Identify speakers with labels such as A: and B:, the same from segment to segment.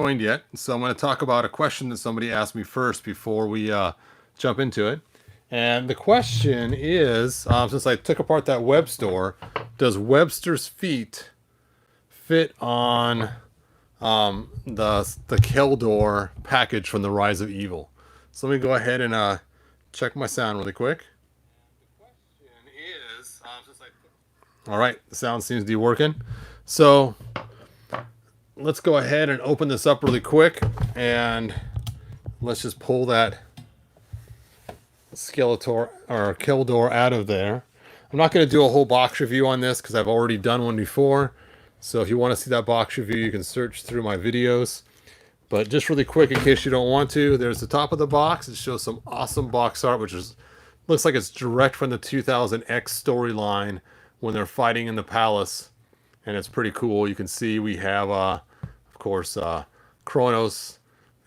A: Joined yet, so I'm going to talk about a question that somebody asked me first before we jump into it. And the question is, since I took apart that Webstor, does Webster's feet fit on the Keldor package from the Rise of Evil? So let me go ahead and check my sound really quick. The question is, all right, the sound seems to be working. So let's go ahead and open this up really quick, and let's just pull that Skeletor or Keldor out of there. I'm not going to do a whole box review on this because I've already done one before. So if you want to see that box review, you can search through my videos. But just really quick, in case you don't want to, there's the top of the box. It shows some awesome box art, which looks like it's direct from the 2000X storyline when they're fighting in the palace, and it's pretty cool. You can see we have, of course, Kronos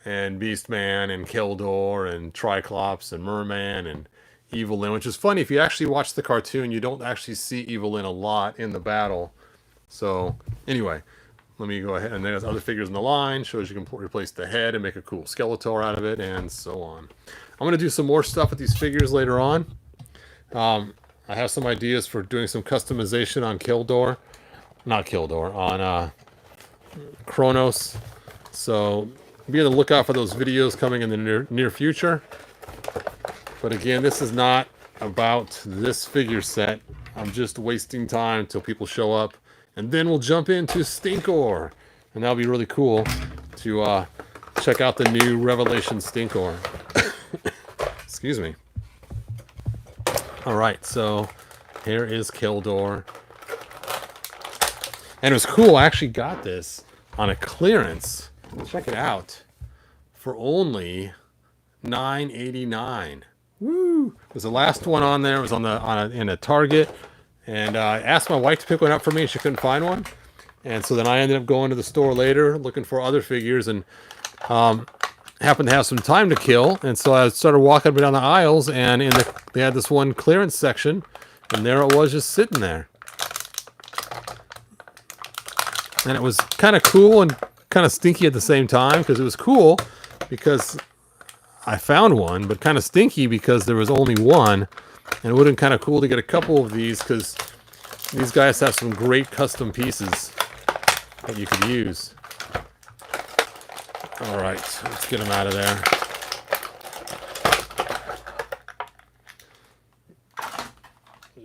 A: and Beastman and Keldor and Triclops and Merman and Evelyn, which is funny. If you actually watch the cartoon, you don't actually see Evelyn a lot in the battle. So anyway, let me go ahead, and there's other figures in the line. Shows you can replace the head and make a cool Skeletor out of it, and so on. I'm going to do some more stuff with these figures later on. I have some ideas for doing some customization on Keldor. Not Keldor, on Kronos. So be on the lookout for those videos coming in the near future. But again, this is not about this figure set. I'm just wasting time until people show up. And then we'll jump into Stinkor. And that'll be really cool to check out the new Revelation Stinkor. Excuse me. All right, so here is Keldor. And it was cool. I actually got this on a clearance. Check it out. For only $9.89. Woo! It was the last one on there. It was in a Target. And I asked my wife to pick one up for me, and she couldn't find one. And so then I ended up going to the store later looking for other figures, and happened to have some time to kill. And so I started walking up and down the aisles, and they had this one clearance section, and there it was just sitting there. And it was kind of cool and kind of stinky at the same time, because it was cool because I found one, but kind of stinky because there was only one. And it would have been kind of cool to get a couple of these, because these guys have some great custom pieces that you could use. All right, let's get them out of there.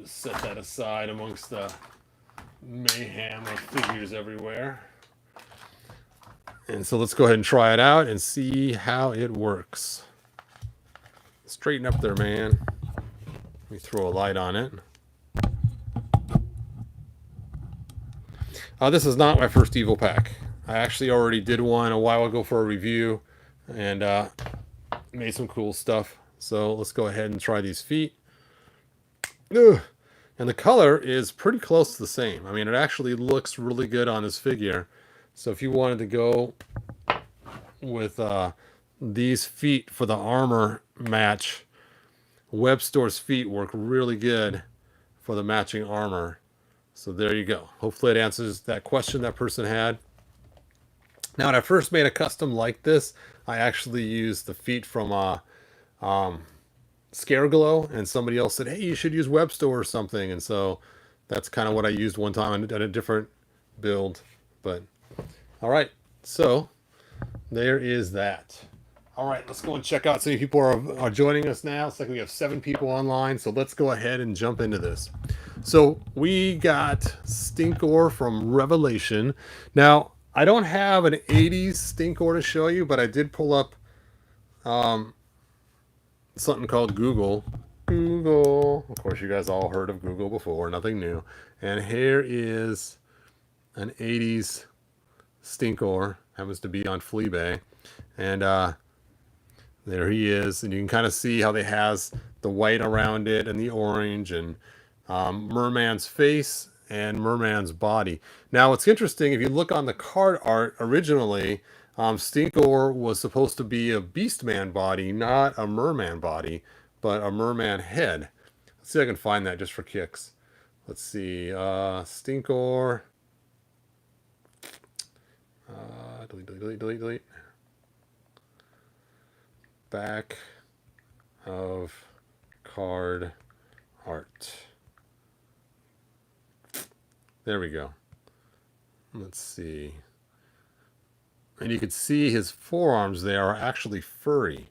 A: Just set that aside amongst the mayhem of figures everywhere. And so let's go ahead and try it out and see how it works. Straighten up there, man. Let me throw a light on it. This is not my first Evil pack. I actually already did one a while ago for a review, and made some cool stuff. So let's go ahead and try these feet. Ugh. And the color is pretty close to the same. I mean, it actually looks really good on this figure. So if you wanted to go with these feet for the armor match, Webstor's feet work really good for the matching armor. So there you go. Hopefully it answers that question that person had. Now, when I first made a custom like this, I actually used the feet from Scareglow, and somebody else said, hey, you should use Webstor or something. And so that's kind of what I used one time on a different build. But all right, so there is that. All right, let's go and check out. So many people are joining us now. It's like we have 7 people online. So let's go ahead and jump into this. So we got Stinkor from Revelation. Now, I don't have an 80s Stinkor to show you, but I did pull up something called Google. Google. Of course, you guys all heard of Google before. Nothing new. And here is an 80s Stinkor. Happens to be on Fleabay. And there he is, and you can kind of see how they has the white around it and the orange, and Merman's face and Merman's body. Now, what's interesting, if you look on the card art, originally, Stinkor was supposed to be a Beastman body, not a Merman body, but a Merman head. Let's see if I can find that just for kicks. Let's see, Stinkor. Delete, delete, delete, delete, delete. Back of card art. There we go. Let's see. And you can see his forearms there are actually furry,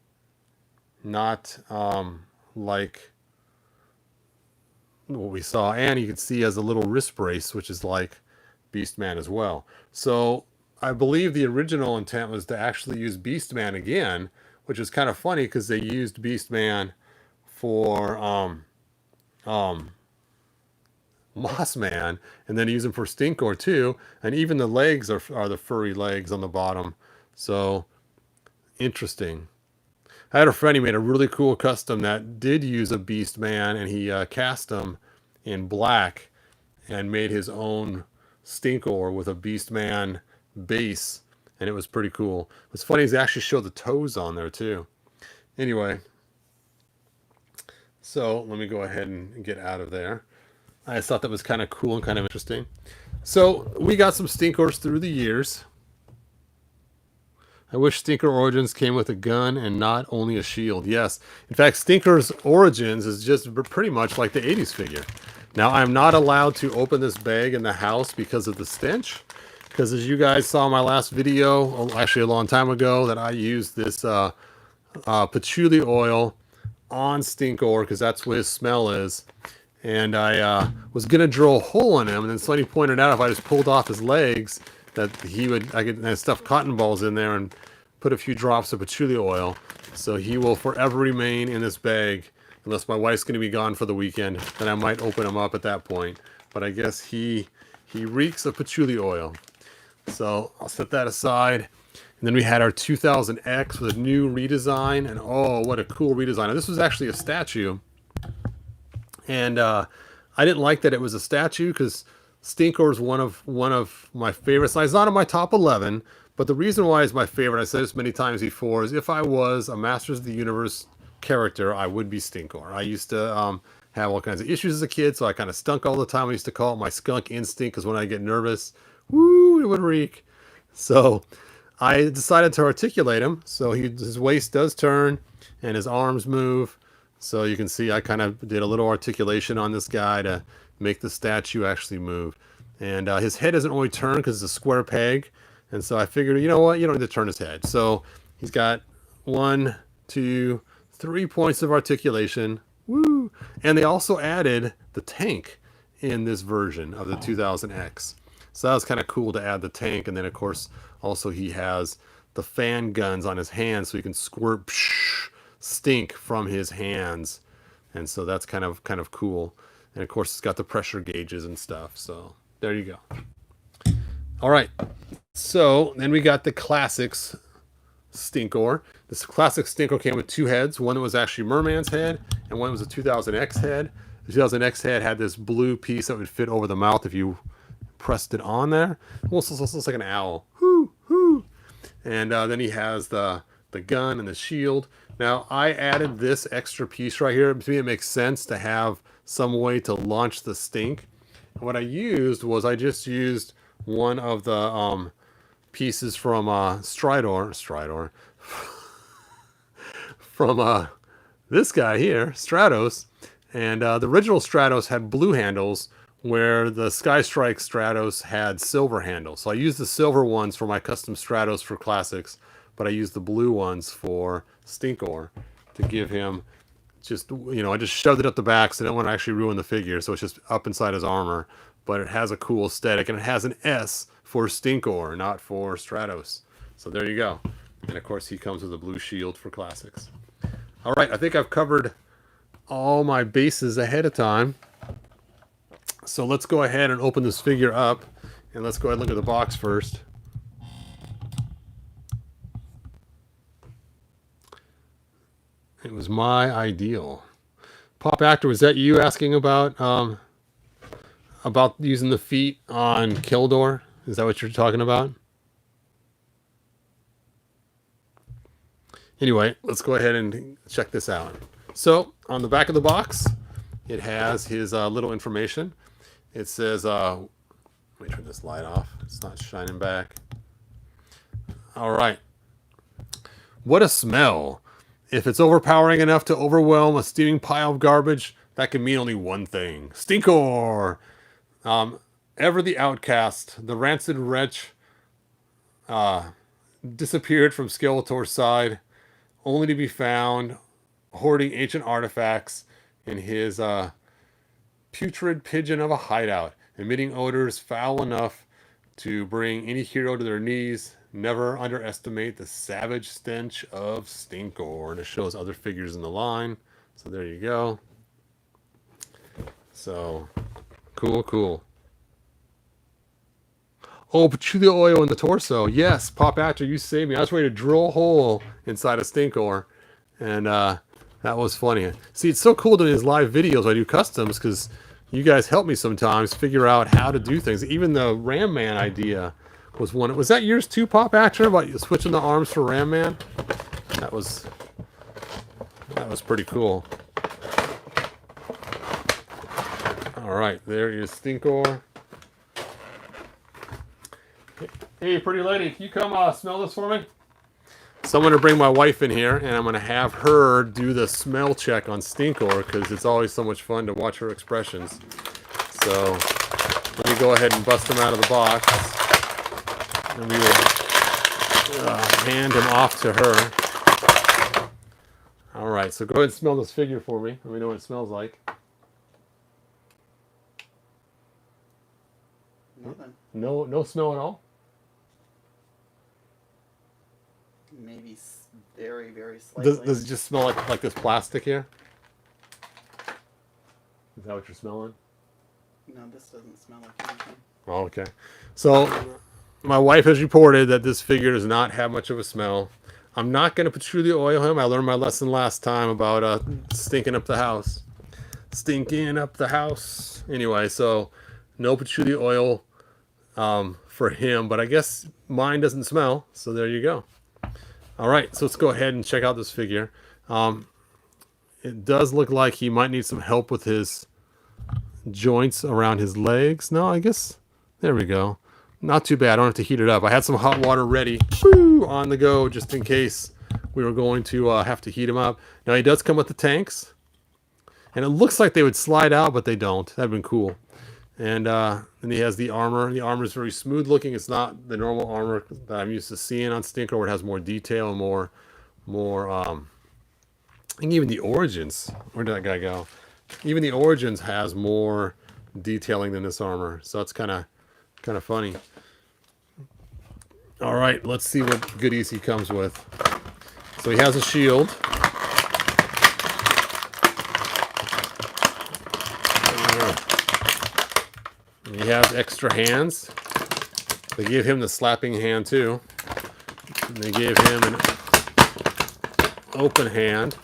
A: not like what we saw. And you can see he has a little wrist brace, which is like Beastman as well. So I believe the original intent was to actually use Beastman again, which is kind of funny because they used Beastman for Mossman, and then use him for Stinkor too. And even the legs are the furry legs on the bottom. So interesting. I had a friend, he made a really cool custom that did use a Beastman, and he cast him in black and made his own Stinkor with a Beastman base, and it was pretty cool. What's funny is they actually show the toes on there too. Anyway, so let me go ahead and get out of there. I just thought that was kind of cool and kind of interesting. So we got some Stinkors through the years. I wish Stinkor Origins came with a gun and not only a shield. Yes. In fact, Stinkor's Origins is just pretty much like the 80s figure. Now, I'm not allowed to open this bag in the house because of the stench. Because as you guys saw in my last video, actually a long time ago, that I used this patchouli oil on Stinkor because that's what his smell is. And I was going to drill a hole in him. And then somebody pointed out if I just pulled off his legs, that I could stuff cotton balls in there and put a few drops of patchouli oil. So he will forever remain in this bag unless my wife's going to be gone for the weekend. Then I might open him up at that point. But I guess he reeks of patchouli oil. So I'll set that aside. And then we had our 2000X with a new redesign. And oh, what a cool redesign. Now, this was actually a statue. And I didn't like that it was a statue because Stinkor is one of my favorites. It's not in my top 11, but the reason why it's my favorite, I said this many times before, is if I was a Masters of the Universe character, I would be Stinkor. I used to have all kinds of issues as a kid, so I kind of stunk all the time. I used to call it my skunk instinct because when I get nervous, woo, it would reek. So I decided to articulate him. So his waist does turn and his arms move. So you can see I kind of did a little articulation on this guy to make the statue actually move. And his head doesn't really turn because it's a square peg. And so I figured, you know what? You don't need to turn his head. So he's got 1, 2, 3 points of articulation. Woo! And they also added the tank in this version of the 2000X. So that was kind of cool to add the tank. And then, of course, also he has the fan guns on his hands so he can squirt stink from his hands. And so that's kind of cool. And of course, it's got the pressure gauges and stuff. So there you go. All right. So then we got the classics Stinkor. This classic Stinkor came with 2 heads. One that was actually Merman's head, and one was a 2000X head. The 2000X head had this blue piece that would fit over the mouth if you pressed it on there. Almost looks like an owl. Hoo, hoo. And then he has the gun and the shield. Now, I added this extra piece right here. To me, it makes sense to have some way to launch the stink. And what I used was I just used one of the pieces from Stridor, from this guy here, Stratos. And the original Stratos had blue handles, where the Sky Strike Stratos had silver handles. So I used the silver ones for my custom Stratos for classics, but I used the blue ones for Stinkor to give him just, I just shoved it up the back so I didn't want to actually ruin the figure. So it's just up inside his armor, but it has a cool aesthetic, and it has an S for Stinkor, not for Stratos. So there you go. And of course he comes with a blue shield for classics. All right, I think I've covered all my bases ahead of time. So let's go ahead and open this figure up, and let's go ahead and look at the box first. It was my ideal. Pop Actor, was that you asking about using the feet on Keldor? Is that what you're talking about? Anyway, let's go ahead and check this out. So on the back of the box, it has his little information. It says, let me turn this light off. It's not shining back. All right. What a smell. If it's overpowering enough to overwhelm a steaming pile of garbage, that can mean only one thing. Stinkor! Ever the outcast, the rancid wretch disappeared from Skeletor's side, only to be found hoarding ancient artifacts in his putrid pigeon of a hideout, emitting odors foul enough to bring any hero to their knees. Never underestimate the savage stench of Stinkor. And it shows other figures in the line. So there you go. So, cool, cool. Oh, patchouli oil in the torso. Yes, Pop Actor, you saved me. I was ready to drill a hole inside a Stinkor. And that was funny. See, it's so cool doing these live videos. I do customs because you guys help me sometimes figure out how to do things. Even the Ram Man idea was one. Was that yours too, Pop Actor, about switching the arms for Ram Man? That was pretty cool. All right, there is Stinkor. Hey, pretty lady, can you come smell this for me? So I'm going to bring my wife in here, and I'm going to have her do the smell check on Stinkor, because it's always so much fun to watch her expressions. So let me go ahead and bust him out of the box, and we will hand him off to her. All right, so go ahead and smell this figure for me. Let me know what it smells like.
B: Nothing.
A: No smell at all?
B: Maybe very, very slightly.
A: Does it just smell like this plastic here? Is that what you're smelling?
B: No, this doesn't smell like anything.
A: Oh, okay. So my wife has reported that this figure does not have much of a smell. I'm not going to patchouli oil him. I learned my lesson last time about stinking up the house. Stinking up the house. Anyway, so no patchouli oil for him, but I guess mine doesn't smell, so there you go. All right, so let's go ahead and check out this figure. It does look like he might need some help with his joints around his legs. No, I guess, there we go. Not too bad. I don't have to heat it up. I had some hot water ready on the go just in case we were going to have to heat him up. Now, he does come with the tanks, and it looks like they would slide out, but they don't. That'd been cool. And then he has the armor. The armor is very smooth looking. It's not the normal armor that I'm used to seeing on Stinkor, where it has more detail and more I think even the Origins, where did that guy go? Even the Origins has more detailing than this armor, so it's kind of funny. All right, let's see what goodies he comes with. So he has a shield. He has extra hands. They gave him the slapping hand too. And they gave him an open hand.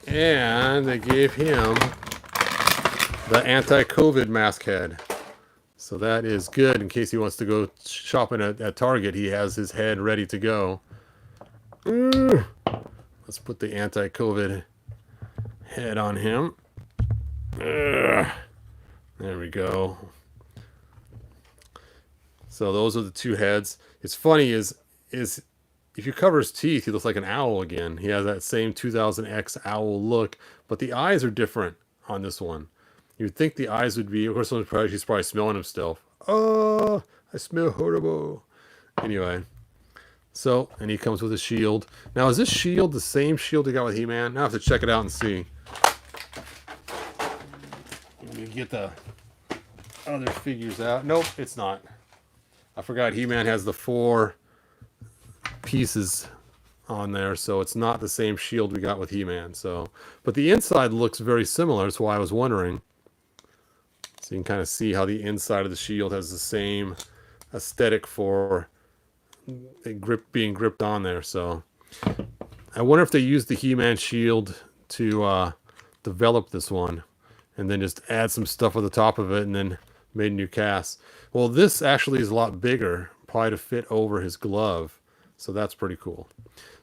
A: And they gave him the anti-COVID mask head. So that is good in case he wants to go shopping at Target. He has his head ready to go. Let's put the anti-COVID head on him. There we go. So those are the two heads. It's funny is if you cover his teeth, he looks like an owl again. He has that same 2000X owl look, but the eyes are different on this one. You'd think the eyes would be, of course, he's probably smelling himself. Oh, I smell horrible. Anyway, so, and he comes with a shield. Now, is this shield the same shield he got with He-Man? Now I have to check it out and see. Let me get the other figures out. Nope, it's not. I forgot He-Man has the 4 pieces on there, so it's not the same shield we got with He-Man. So, but the inside looks very similar. That's why I was wondering. So you can kind of see how the inside of the shield has the same aesthetic for being gripped on there. So I wonder if they used the He-Man shield to develop this one, and then just add some stuff on the top of it, and then made a new cast. Well, this actually is a lot bigger, probably to fit over his glove. So that's pretty cool.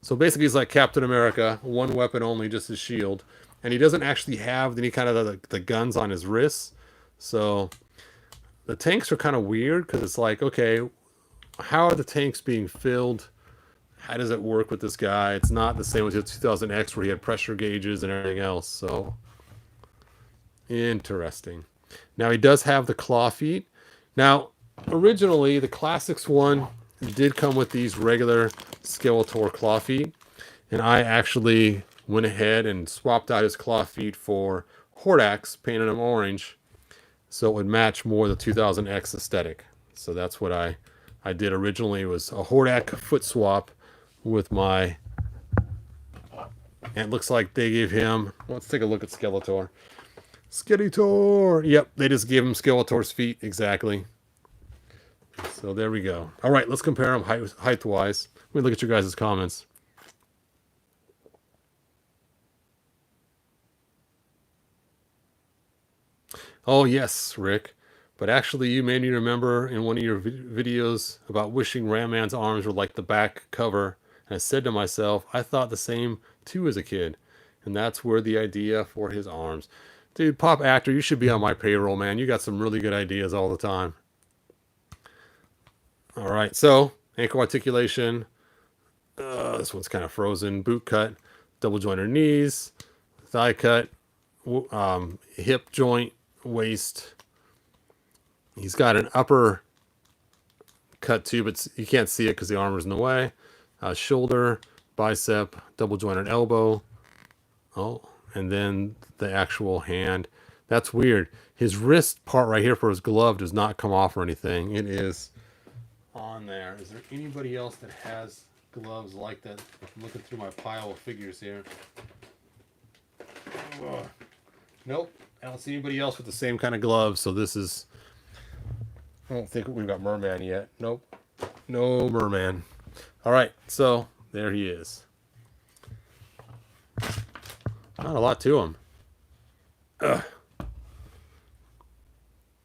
A: So basically he's like Captain America, one weapon only, just his shield. And he doesn't actually have any kind of the guns on his wrists. So the tanks are kind of weird because it's like, okay, how are the tanks being filled? How does it work with this guy? It's not the same with the 2000X where he had pressure gauges and everything else. So interesting. Now he does have the claw feet. Now, originally the Classics one did come with these regular Skeletor claw feet, and I actually went ahead and swapped out his claw feet for Hordax, painted them orange, so it would match more the 2000X aesthetic. So that's what I did originally, was a Hordak foot swap with my, and it looks like they gave him, let's take a look at Skeletor. Skeletor! Yep, they just gave him Skeletor's feet, exactly. So there we go. All right, let's compare them height-wise. Let me look at your guys' comments. Oh, yes, Rick. But actually, you made me remember in one of your videos about wishing Ram Man's arms were like the back cover. And I said to myself, I thought the same too as a kid. And that's where the idea for his arms. Dude, Pop Actor, you should be on my payroll, man. You got some really good ideas all the time. All right, so ankle articulation. This one's kind of frozen. Boot cut, double jointed knees, thigh cut, hip joint, waist. He's got an upper cut too, but you can't see it because the armor's in the way. Shoulder, bicep, double jointed elbow. Oh, and then the actual hand. That's weird. His wrist part right here for his glove does not come off or anything. It is on there. Is there anybody else that has gloves like that? I'm looking through my pile of figures here. Ugh. Nope, I don't see anybody else with the same kind of gloves. So this is, I don't think we've got Merman yet. Nope, no Merman. All right, so there he is. Not a lot to him. Ugh.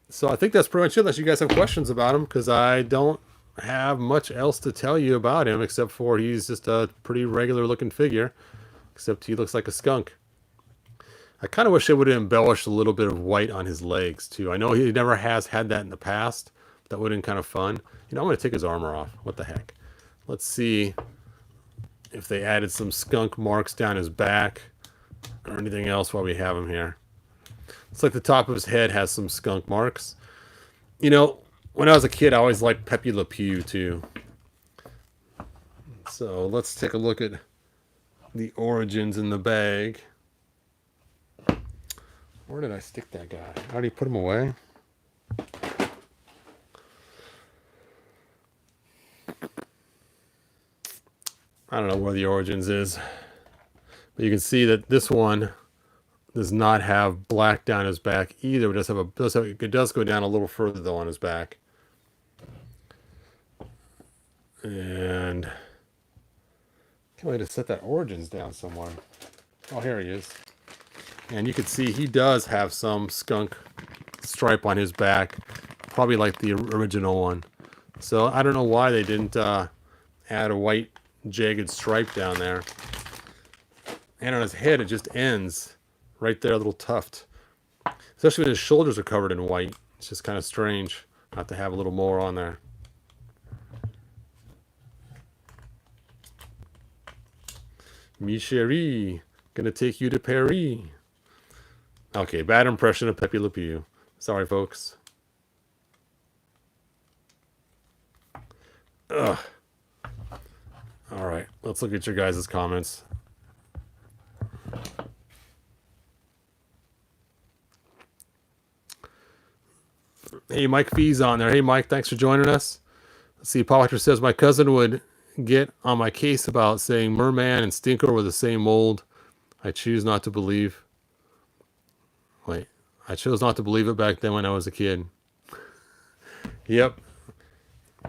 A: So I think that's pretty much it, unless you guys have questions about him, because I don't have much else to tell you about him except for he's just a pretty regular looking figure, except he looks like a skunk. I kind of wish they would have embellished a little bit of white on his legs too. I know he never has had that in the past, but that would have been kind of fun. You know, I'm going to take his armor off. What the heck? Let's see if they added some skunk marks down his back or anything else while we have him here. It's like the top of his head has some skunk marks. You know, when I was a kid, I always liked Pepe Le Pew too. So let's take a look at the origins in the bag. Where did I stick that guy? I already put him away. I don't know where the origins is. But you can see that this one does not have black down his back either. It does go down a little further though on his back. And can't wait to set that origins down somewhere. Oh, here he is. And you can see he does have some skunk stripe on his back, probably like the original one. So I don't know why they didn't add a white jagged stripe down there. And on his head, it just ends right there, a little tuft. Especially when his shoulders are covered in white. It's just kind of strange not to have a little more on there. Mi chérie, gonna take you to Paris. Okay, bad impression of Pepe Le Pew. Sorry, folks. Ugh. All right, let's look at your guys' comments. Hey, Mike Fee's on there. Hey, Mike, thanks for joining us. Let's see, Potter says, my cousin would get on my case about saying Merman and Stinkor were the same mold. I choose not to believe. Wait, I chose not to believe it back then when I was a kid. Yep.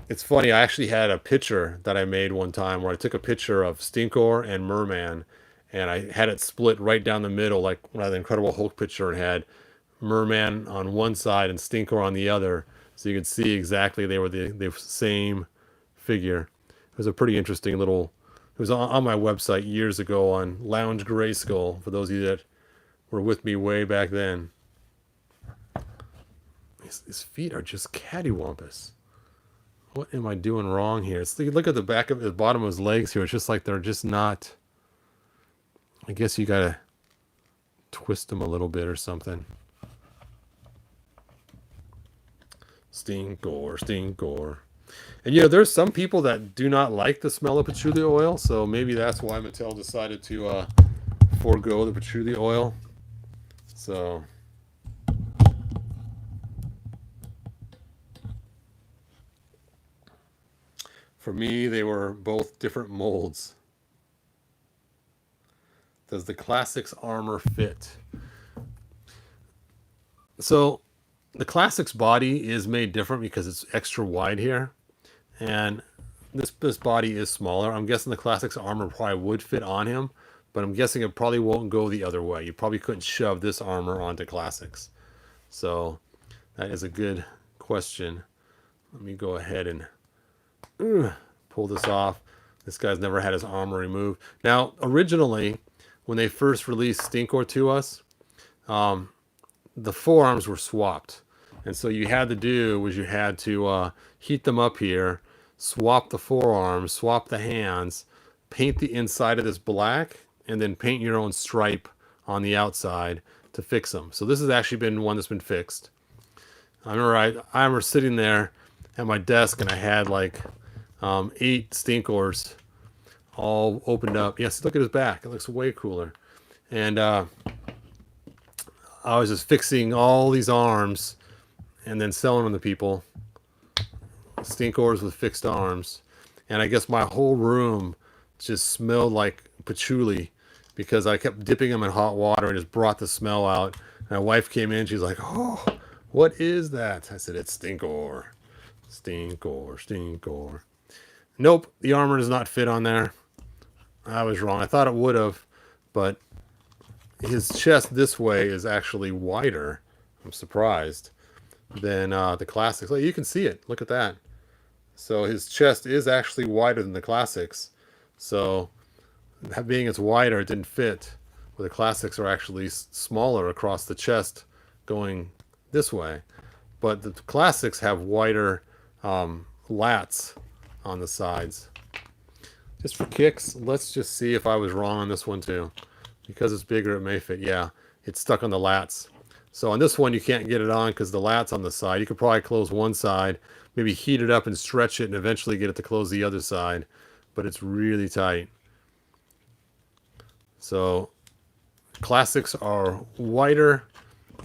A: It's funny, I actually had a picture that I made one time where I took a picture of Stinkor and Merman, and I had it split right down the middle, like the Incredible Hulk picture, and had Merman on one side and Stinkor on the other, so you could see exactly they were the same figure. It was a pretty interesting little, it was on my website years ago on Lounge Grayskull, for those of you that were with me way back then. His feet are just cattywampus. What am I doing wrong here? Look at the back of the bottom of his legs here. It's just like they're just not. I guess you gotta twist them a little bit or something. Stinkor, Stinkor. And you know, there's some people that do not like the smell of patchouli oil, so maybe that's why Mattel decided to forego the patchouli oil. So for me, they were both different molds. Does the Classics armor fit? So the Classics body is made different because it's extra wide here, and this body is smaller. I'm guessing the Classics armor probably would fit on him, but I'm guessing it probably won't go the other way. You probably couldn't shove this armor onto Classics. So that is a good question. Let me go ahead and pull this off. This guy's never had his armor removed. Now, originally, when they first released Stinkor to us, the forearms were swapped. And so you had to do was you had to heat them up here, swap the forearms, swap the hands, paint the inside of this black, and then paint your own stripe on the outside to fix them. So this has actually been one that's been fixed. I remember sitting there at my desk and I had like 8 Stinkors all opened up. Yes, look at his back. It looks way cooler. And I was just fixing all these arms and then selling them to people. Stinkors with fixed arms. And I guess my whole room just smelled like patchouli because I kept dipping them in hot water and just brought the smell out. And my wife came in. She's like, "Oh, what is that?" I said, "It's Stinkor. Stinkor, Stinkor." Nope, the armor does not fit on there. I was wrong. I thought it would have, but his chest this way is actually wider. I'm surprised than the Classics. Oh, you can see it. Look at that. So his chest is actually wider than the Classics. So being it's wider, it didn't fit. Where the Classics are actually smaller across the chest going this way. But the Classics have wider lats on the sides. Just for kicks, let's just see if I was wrong on this one too. Because it's bigger, it may fit. Yeah, it's stuck on the lats. So on this one, you can't get it on because the lat's on the side. You could probably close one side, maybe heat it up and stretch it and eventually get it to close the other side. But it's really tight. So Classics are wider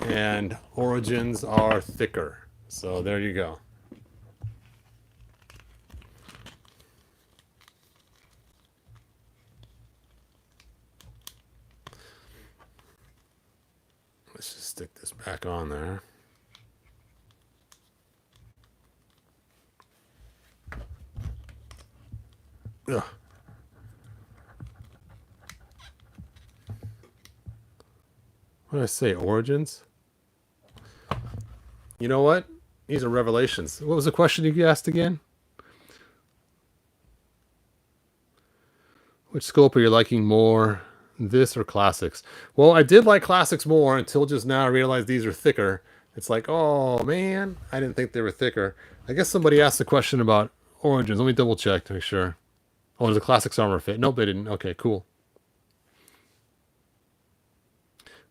A: and Origins are thicker. So there you go. Let's just stick this back on there. Ugh. What did I say? Origins? You know what? These are revelations. What was the question you asked again? Which scope are you liking more, this or Classics? Well, I did like Classics more until just now I realized these are thicker. It's like, oh man, I didn't think they were thicker. I guess somebody asked a question about Origins. Let me double check to make sure. Oh, does the Classics armor fit? Nope, they didn't. Okay, cool.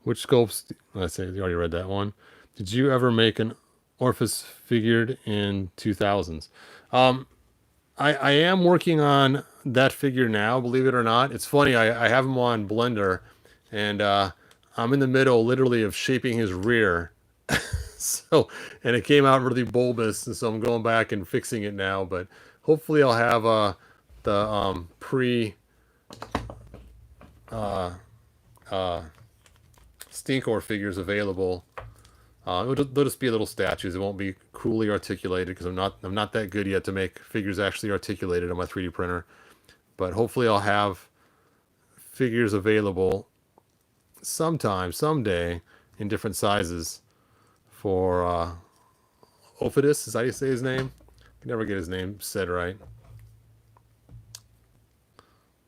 A: Which scopes? Let's say you already read that one. Did you ever make an Orphis figured in 2000s? I am working on that figure now, believe it or not. It's funny, I have him on Blender, and I'm in the middle, literally, of shaping his rear. So, and it came out really bulbous, and so I'm going back and fixing it now. But hopefully, I'll have the pre Stinkor figures available. They'll just be little statues. It won't be coolly articulated because I'm not that good yet to make figures actually articulated on my 3D printer. But hopefully I'll have figures available someday, in different sizes for Ophidus. Is that how you say his name? I can never get his name said right.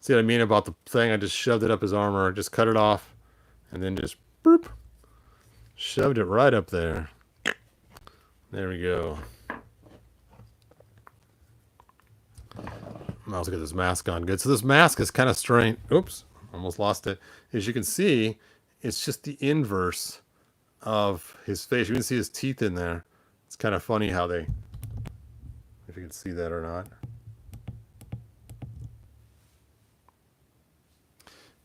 A: See what I mean about the thing? I just shoved it up his armor, just cut it off, and then just boop. Shoved it right up there. There we go. I'll also get this mask on good. So this mask is kind of strange. Oops, almost lost it. As you can see, it's just the inverse of his face. You can see his teeth in there. It's kind of funny how they, if you can see that or not.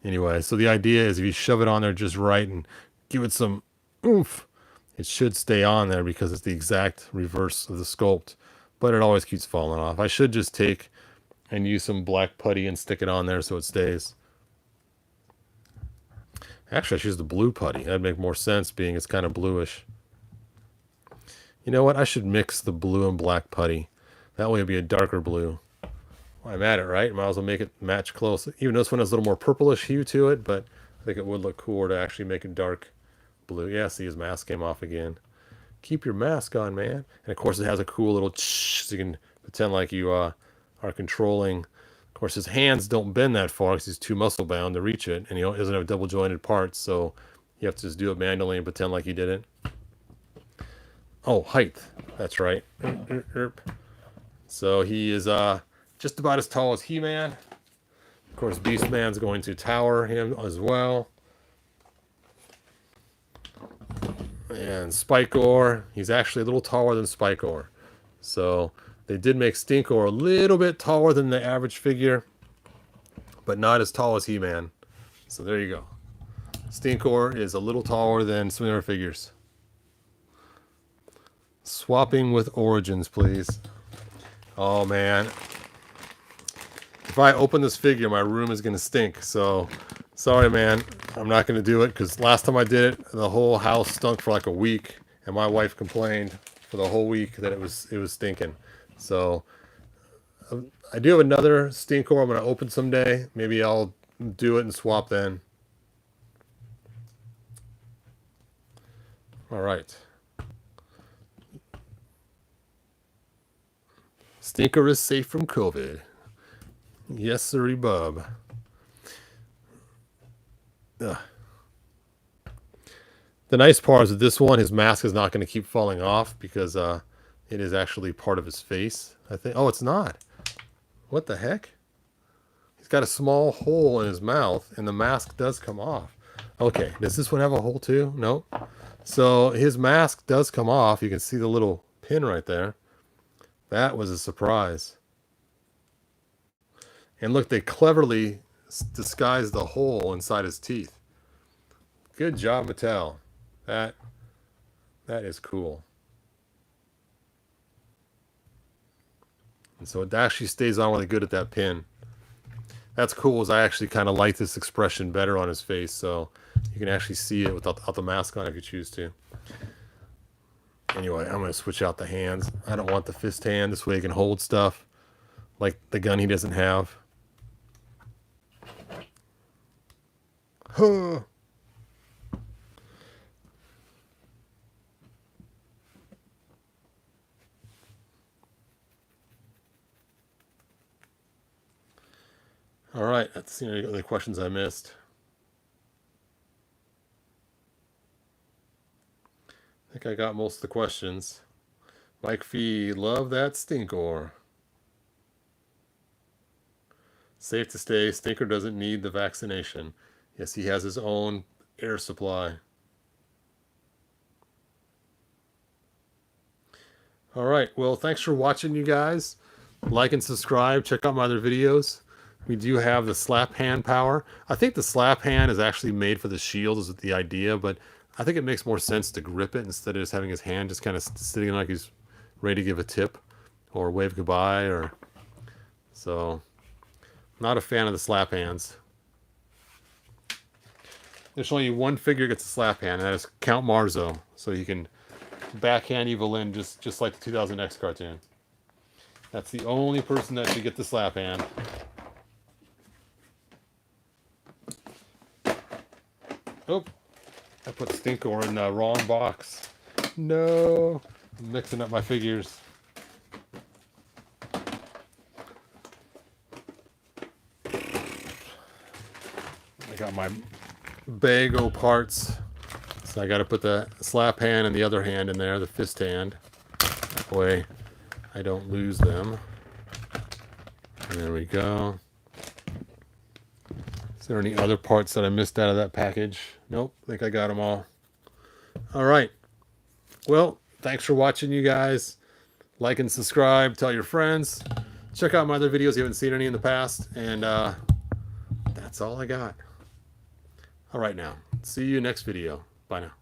A: Anyway, so the idea is if you shove it on there just right and give it some oomph, it should stay on there because it's the exact reverse of the sculpt, but it always keeps falling off. I should just take and use some black putty and stick it on there so it stays. Actually, I should use the blue putty. That'd make more sense being it's kind of bluish. You know what? I should mix the blue and black putty. That way it'd be a darker blue. Well, I'm at it, right? Might as well make it match close. Even though this one has a little more purplish hue to it, but I think it would look cooler to actually make it dark blue. Yeah, see his mask came off again. Keep your mask on, man. And of course it has a cool little so you can pretend like you are controlling. Of course his hands don't bend that far because he's too muscle bound to reach it, and he doesn't have double jointed parts, so you have to just do it manually and pretend like you did it. Oh, height. That's right. So he is just about as tall as He-Man. Of course, Beastman's going to tower him as well. And Stinkor, he's actually a little taller than Stinkor. So they did make Stinkor a little bit taller than the average figure, but not as tall as He-Man. So there you go. Stinkor is a little taller than some other figures. Swapping with origins, please. Oh man. If I open this figure, my room is going to stink. So, sorry man. I'm not going to do it because last time I did it, the whole house stunk for like a week. And my wife complained for the whole week that it was stinking. So, I do have another Stinkor I'm going to open someday. Maybe I'll do it and swap then. All right. Stinkor is safe from COVID. Yes, sirree, bub. Ugh. The nice part is that this one, his mask is not going to keep falling off because it is actually part of his face, I think. Oh, it's not. What the heck? He's got a small hole in his mouth, and the mask does come off. Okay, does this one have a hole too? No. So his mask does come off. You can see the little pin right there. That was a surprise. And look, they cleverly disguised the hole inside his teeth. Good job, Mattel. That is cool. And so it actually stays on really good at that pin. That's cool, as I actually kind of like this expression better on his face, so you can actually see it without the mask on if you choose to. Anyway, I'm going to switch out the hands. I don't want the fist hand. This way he can hold stuff like the gun he doesn't have. Huh. All right, that's the only questions I missed. I think I got most of the questions. Mike Fee, love that Stinkor. Safe to stay, Stinkor doesn't need the vaccination. Yes, he has his own air supply. All right, well, thanks for watching, you guys. Like and subscribe. Check out my other videos. We do have the slap hand power. I think the slap hand is actually made for the shield, is the idea, but I think it makes more sense to grip it instead of just having his hand just kind of sitting like he's ready to give a tip or wave goodbye. Or so, not a fan of the slap hands. There's only one figure that gets a slap hand, and that is Count Marzo. So you can backhand Evelyn just like the 2000X cartoon. That's the only person that should get the slap hand. Oh, I put Stinkor in the wrong box. No, I'm mixing up my figures. I got my bag of parts, so I got to put the slap hand and the other hand in there, the fist hand. This way I don't lose them. And there we go. Is there any other parts that I missed out of that package? Nope, I think I got them all. All right. Well, thanks for watching, you guys. Like and subscribe, tell your friends. Check out my other videos if you haven't seen any in the past. And that's all I got. All right now. See you next video. Bye now.